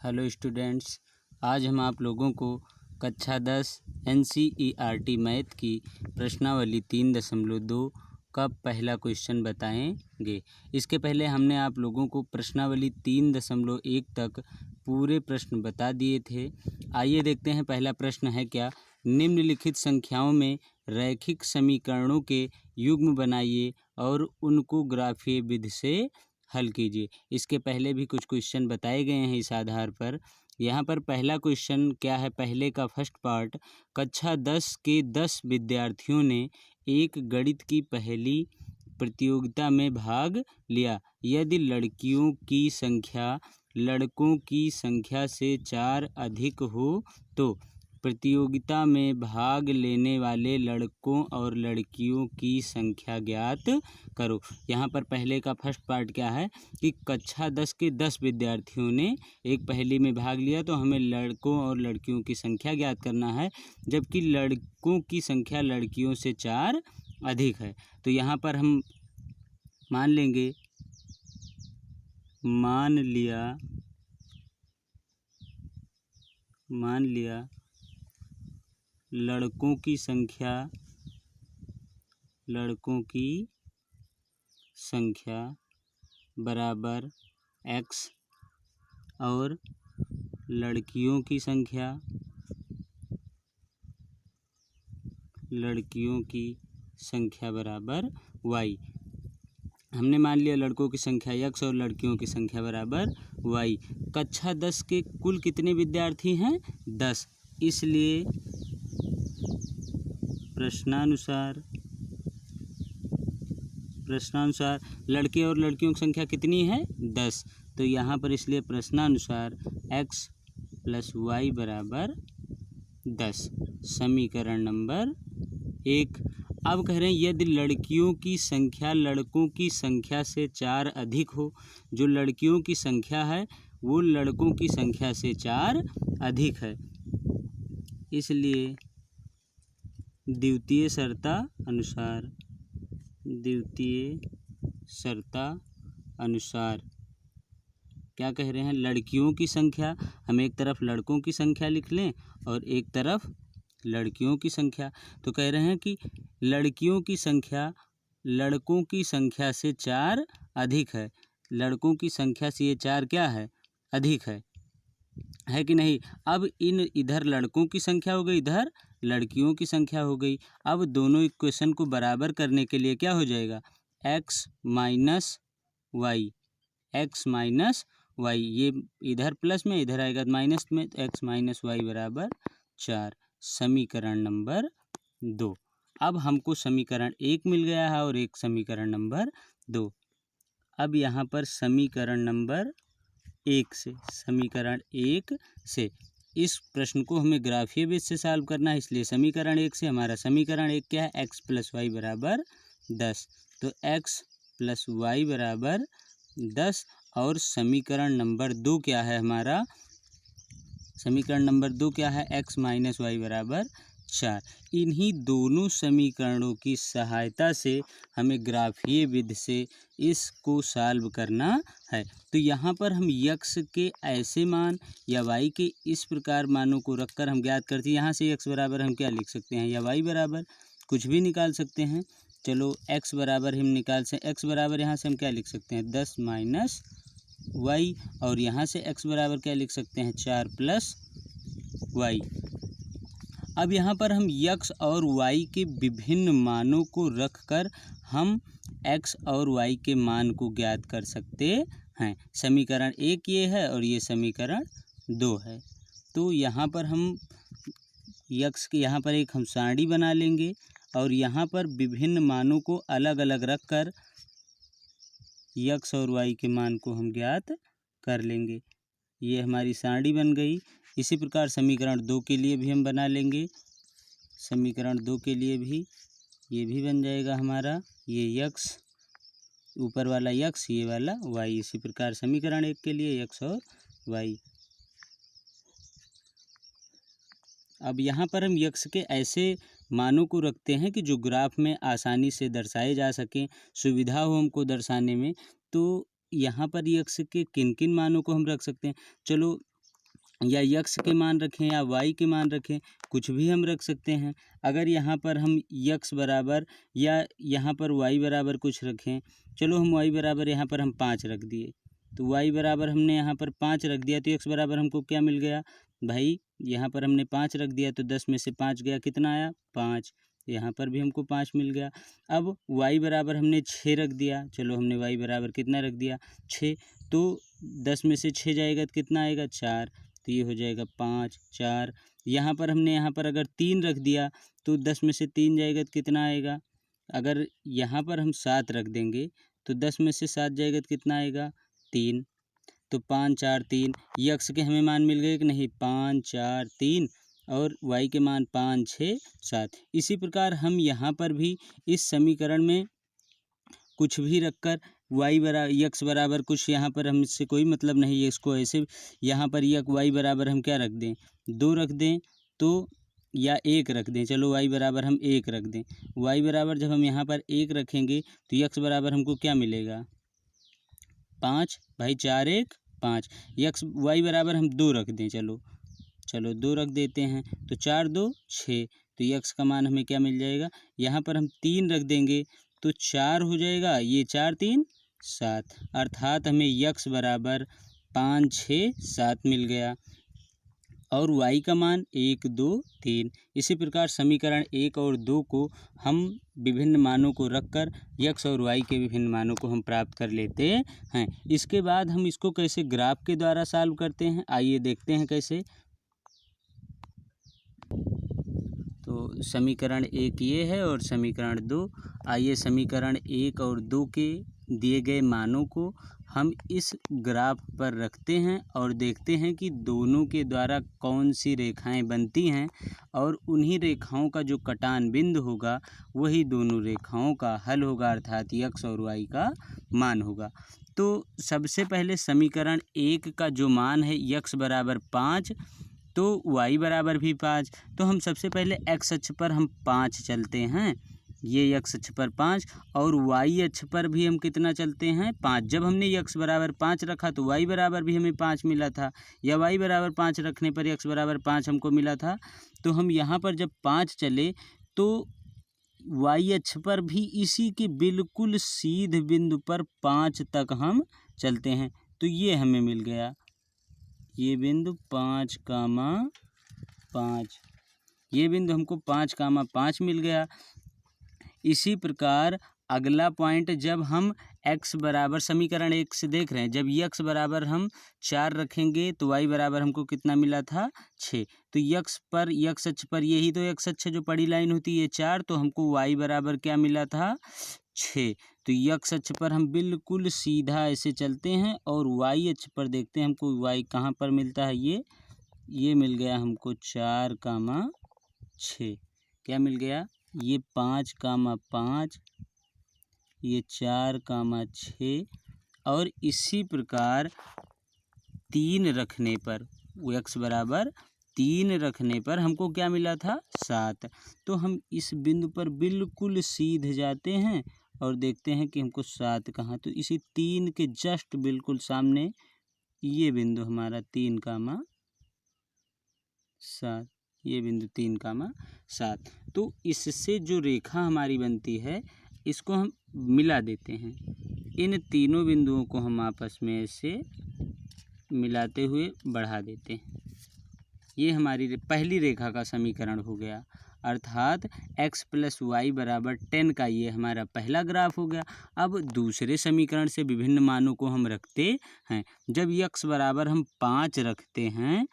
Hello students, आज हम आप लोगों को कक्षा 10 NCERT मैथ की प्रश्नावली 3.2 का पहला क्वेश्चन बताएंगे। इसके पहले हमने आप लोगों को प्रश्नावली 3.1 तक पूरे प्रश्न बता दिए थे। आइए देखते हैं पहला प्रश्न है क्या। निम्नलिखित संख्याओं में रैखिक समीकरणों के युग्म बनाइए और उनको ग्राफीय विधि से हल कीजिए। इसके पहले भी कुछ क्वेश्चन बताए गए हैं इस आधार पर। यहाँ पर पहला क्वेश्चन क्या है, पहले का फर्स्ट पार्ट, कक्षा 10 के 10 विद्यार्थियों ने एक गणित की पहली प्रतियोगिता में भाग लिया। यदि लड़कियों की संख्या लड़कों की संख्या से 4 अधिक हो तो प्रतियोगिता में भाग लेने वाले लड़कों और लड़कियों की संख्या ज्ञात करो। यहाँ पर पहले का फर्स्ट पार्ट क्या है कि कक्षा 10 के 10 विद्यार्थियों ने एक पहेली में भाग लिया, तो हमें लड़कों और लड़कियों की संख्या ज्ञात करना है, जबकि लड़कों की संख्या लड़कियों से 4 अधिक है। तो यहाँ पर हम मान लेंगे, मान लिया लड़कों की संख्या बराबर x और लड़कियों की संख्या बराबर y। हमने मान लिया लड़कों की संख्या x और लड़कियों की संख्या बराबर y। कक्षा 10 के कुल कितने विद्यार्थी हैं? 10। इसलिए प्रश्नानुसार लड़के और लड़कियों की संख्या कितनी है? 10। तो यहाँ पर इसलिए प्रश्नानुसार x + y बराबर 10। समीकरण नंबर 1। अब कह रहे हैं यदि लड़कियों की संख्या लड़कों की संख्या से 4 अधिक हो। जो लड़कियों की संख्या है वो लड़कों की संख्या से 4 अधिक है, इसलिए द्वितीय शर्ता अनुसार क्या कह रहे हैं, लड़कियों की संख्या, हम एक तरफ लड़कों की संख्या लिख लें और एक तरफ लड़कियों की संख्या। तो कह रहे हैं कि लड़कियों की संख्या लड़कों की संख्या से 4 अधिक है। लड़कों की संख्या से ये 4 क्या है? अधिक है कि नहीं। अब इधर लड़कों की संख्या हो गई, इधर लड़कियों की संख्या हो गई। अब दोनों इक्वेशन को बराबर करने के लिए क्या हो जाएगा, x माइनस वाई, ये इधर प्लस में इधर आएगा माइनस में, x माइनस वाई बराबर 4। समीकरण नंबर 2। अब हमको समीकरण 1 मिल गया है और एक समीकरण नंबर 2। अब यहाँ पर समीकरण नंबर 1 से इस प्रश्न को हमें ग्राफीय विधि से सॉल्व करना है, इसलिए समीकरण 1 से हमारा समीकरण 1 क्या है, x + y बराबर 10। तो x + y बराबर 10। और समीकरण नंबर 2 क्या है हमारा, समीकरण नंबर 2 क्या है, x माइनस वाई बराबर 4। इन्हीं दोनों समीकरणों की सहायता से हमें ग्राफीय विधि से इसको सॉल्व करना है। तो यहाँ पर हम x के ऐसे मान या y के इस प्रकार मानों को रखकर हम ज्ञात करते हैं। यहाँ से x बराबर हम क्या लिख सकते हैं या y बराबर कुछ भी निकाल सकते हैं। चलो x बराबर हम निकाल से x बराबर यहाँ से हम क्या लिख सकते हैं, 10 माइनस वाई, और यहाँ से x बराबर क्या लिख सकते हैं, 4 + y। अब यहाँ पर हम x और y के विभिन्न मानों को रखकर हम x और y के मान को ज्ञात कर सकते हैं। समीकरण 1 ये है और ये समीकरण 2 है। तो यहाँ पर हम x के यहाँ पर एक हम सारणी बना लेंगे और यहाँ पर विभिन्न मानों को अलग अलग रखकर x और y के मान को हम ज्ञात कर लेंगे। ये हमारी सारणी बन गई। इसी प्रकार समीकरण 2 के लिए भी हम बना लेंगे। समीकरण 2 के लिए भी ये भी बन जाएगा हमारा, ये x ऊपर वाला x, ये वाला y। इसी प्रकार समीकरण 1 के लिए x और y। अब यहाँ पर हम x के ऐसे मानों को रखते हैं कि जो ग्राफ में आसानी से दर्शाए जा सकें, सुविधा हो हमको दर्शाने में। तो यहाँ पर x के किन किन मानों को हम रख सकते हैं, चलो या यक्स के मान रखें या वाई के मान रखें, कुछ भी हम रख सकते हैं। अगर यहाँ पर हम यक्स बराबर या यहाँ पर वाई बराबर कुछ रखें, चलो हम वाई बराबर यहाँ पर हम 5 रख दिए, तो वाई बराबर हमने यहाँ पर 5 रख दिया, तो यक्स बराबर हमको क्या मिल गया भाई, यहाँ पर हमने 5 रख दिया तो 10 में से 5 गया, कितना आया 5। यहाँ पर भी हमको 5 मिल गया। अब y बराबर हमने 6 रख दिया, चलो हमने y बराबर कितना रख दिया 6, तो 10 में से 6 जाएगा तो कितना आएगा 4, तो ये हो जाएगा 5 4। यहाँ पर हमने यहाँ पर अगर 3 रख दिया तो 10 में से 3 जाएगा तो कितना आएगा, अगर यहाँ पर हम 7 रख देंगे तो 10 में से 7 जाएगा तो कितना आएगा 3, तो 5 4 3। यक्स के हमें मान मिल गए कि नहीं, 5 4 3 और y के मान 5 6 7। इसी प्रकार हम यहाँ पर भी इस समीकरण में कुछ भी रखकर यक्स बराबर कुछ यहाँ पर हम इससे कोई मतलब नहीं है, इसको ऐसे यहाँ पर y बराबर हम क्या रख दें 2 रख दें तो, या 1 रख दें, चलो y बराबर हम 1 रख दें। y बराबर जब हम यहाँ पर 1 रखेंगे तो यक्स बराबर हमको क्या मिलेगा 5, भाई 4 1 5। y बराबर हम 2 रख दें, चलो 2 रख देते हैं, तो 4 2 6, तो यक्स का मान हमें क्या मिल जाएगा, यहाँ पर हम 3 रख देंगे तो 4 हो जाएगा, ये 4 3 7, अर्थात हमें यक्स बराबर 5 6 7 मिल गया और y का मान 1 2 3। इसी प्रकार समीकरण 1 और 2 को हम विभिन्न मानों को रखकर यक्स और y के विभिन्न मानों को हम प्राप्त कर लेते हैं। इसके बाद हम इसको कैसे ग्राफ के द्वारा सॉल्व करते हैं, आइए देखते हैं कैसे। तो समीकरण 1 ये है और समीकरण 2, आइए समीकरण 1 और 2 के दिए गए मानों को हम इस ग्राफ पर रखते हैं और देखते हैं कि दोनों के द्वारा कौन सी रेखाएं बनती हैं और उन्हीं रेखाओं का जो कटान बिंदु होगा वही दोनों रेखाओं का हल होगा, अर्थात यक्स और वाई का मान होगा। तो सबसे पहले समीकरण 1 का जो मान है यक्स बराबर 5 तो y बराबर भी 5, तो हम सबसे पहले x अक्ष पर हम 5 चलते हैं, ये x अक्ष पर 5 और y अक्ष पर भी हम कितना चलते हैं 5। जब हमने x बराबर 5 रखा तो y बराबर भी हमें 5 मिला था, या y बराबर 5 रखने पर x बराबर 5 हमको मिला था। तो हम यहाँ पर जब 5 चले तो y अक्ष पर भी इसी के बिल्कुल सीधे बिंदु पर 5 तक हम चलते हैं, तो ये हमें मिल गया, ये बिंदु 5 कामा 5, ये बिंदु हमको 5 कामा 5 मिल गया। इसी प्रकार अगला पॉइंट जब हम x बराबर समीकरण 1 से देख रहे हैं, जब x बराबर हम 4 रखेंगे तो y बराबर हमको कितना मिला था 6, तो x अक्ष पर यही तो x अक्ष जो बड़ी लाइन होती है 4, तो हमको y बराबर क्या मिला था 6। तो x अक्ष पर हम बिल्कुल सीधा ऐसे चलते हैं और y अक्ष पर देखते हैं हमको y कहाँ पर मिलता है, ये मिल गया हमको 4 कामा 6, क्या मिल गया, ये 5 कामा 5, ये 4 कामा 6 और इसी प्रकार 3 रखने पर x बराबर 3 रखने पर हमको क्या मिला था 7। तो हम इस बिंदु पर बिल्कुल सीधे जाते हैं और देखते हैं कि हमको 7 कहाँ, तो इसी 3 के जस्ट बिल्कुल सामने ये बिंदु हमारा 3 कामा 7, ये बिंदु 3 कामा 7। तो इससे जो रेखा हमारी बनती है इसको हम मिला देते हैं, इन तीनों बिंदुओं को हम आपस में ऐसे मिलाते हुए बढ़ा देते हैं, ये हमारी पहली रेखा का समीकरण हो गया, अर्थात x प्लस वाई बराबर 10 का ये हमारा पहला ग्राफ हो गया। अब दूसरे समीकरण से विभिन्न मानों को हम रखते हैं, जब x बराबर हम 5 रखते हैं,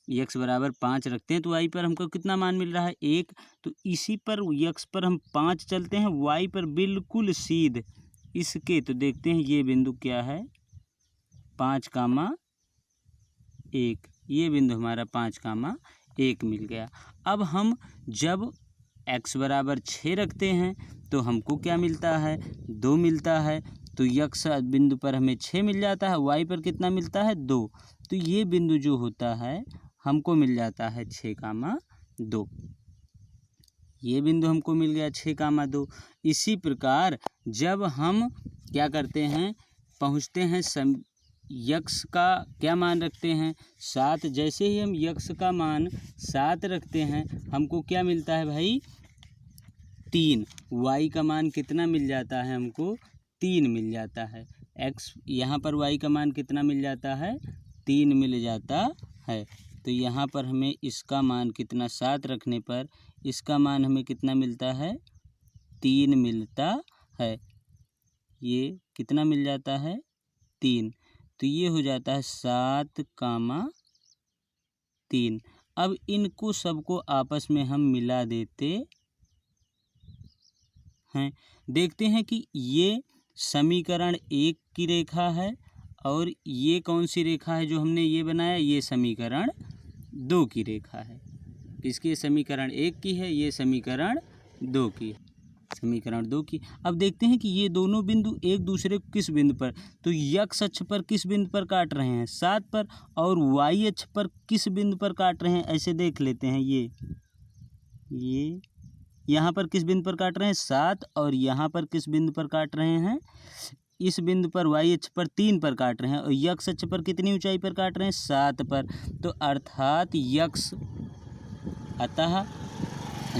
x बराबर 5 रखते हैं तो y पर हमको कितना मान मिल रहा है 1, तो इसी पर x पर हम 5 चलते हैं, y पर बिल्कुल सीध इसके, तो देखते हैं ये बिंदु क्या है 5 कामा 1, ये बिंदु हमारा 5 कामा 1 मिल गया। अब हम जब x बराबर 6 रखते हैं तो हमको क्या मिलता है 2 मिलता है, तो x बिंदु पर हमें 6 मिल जाता है, y पर कितना मिलता है 2, तो ये बिंदु जो होता है हमको मिल जाता है 6 कामा 2, ये बिंदु हमको मिल गया 6 कामा 2। इसी प्रकार जब हम क्या करते हैं पहुँचते हैं यक्स का क्या मान रखते हैं 7। जैसे ही हम यक्स का मान 7 रखते हैं हमको क्या मिलता है भाई 3। वाई का मान कितना मिल जाता है हमको 3 मिल जाता है। एक्स यहाँ पर वाई का मान कितना मिल जाता है 3 मिल जाता है। तो यहाँ पर हमें इसका मान कितना 7 रखने पर इसका मान हमें कितना मिलता है 3 मिलता है। ये कितना मिल जाता है 3। तो ये हो जाता है 7,3। अब इनको सबको आपस में हम मिला देते हैं। देखते हैं कि ये समीकरण 1 की रेखा है और ये कौन सी रेखा है जो हमने ये बनाया, ये समीकरण 2 की रेखा है। इसकी समीकरण 1 की है, ये समीकरण 2 की है, समीकरण 2 की। अब देखते हैं कि ये दोनों बिंदु एक दूसरे को किस बिंदु पर, तो यक्स अक्ष पर किस बिंदु पर काट रहे हैं 7 पर, और वाई अक्ष पर किस बिंदु पर काट रहे हैं ऐसे देख लेते हैं। ये यहाँ पर किस बिंदु पर काट रहे हैं 7, और यहाँ पर किस बिंदु पर काट रहे हैं, इस बिंदु पर वाई अक्ष पर 3 पर काट रहे हैं, और यक्स अक्ष पर कितनी ऊंचाई पर काट रहे हैं 7 पर। तो अर्थात यक्स, अतः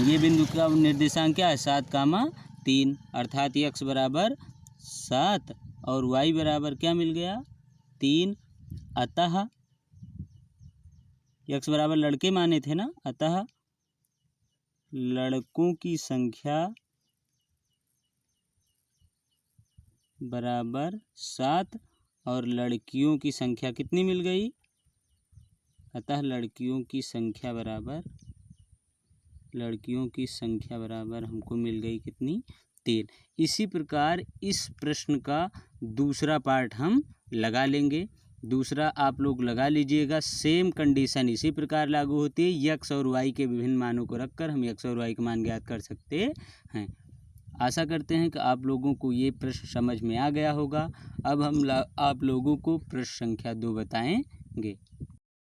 ये बिंदु का निर्देशांक क्या है 7,3, अर्थात यक्स बराबर 7 और वाई बराबर क्या मिल गया 3। अतः यक्स बराबर लड़के माने थे ना, अतः लड़कों की संख्या बराबर 7 और लड़कियों की संख्या कितनी मिल गई, अतः लड़कियों की संख्या बराबर हमको मिल गई कितनी 3। इसी प्रकार इस प्रश्न का दूसरा पार्ट हम लगा लेंगे। दूसरा आप लोग लगा लीजिएगा। सेम कंडीशन इसी प्रकार लागू होती है। यक्स और वाई के विभिन्न मानों को रखकर हम यक्स और वाई का मान ज्ञात कर सकते हैं। आशा करते हैं कि आप लोगों को ये प्रश्न समझ में आ गया होगा। अब हम आप लोगों को प्रश्न संख्या 2 बताएंगे।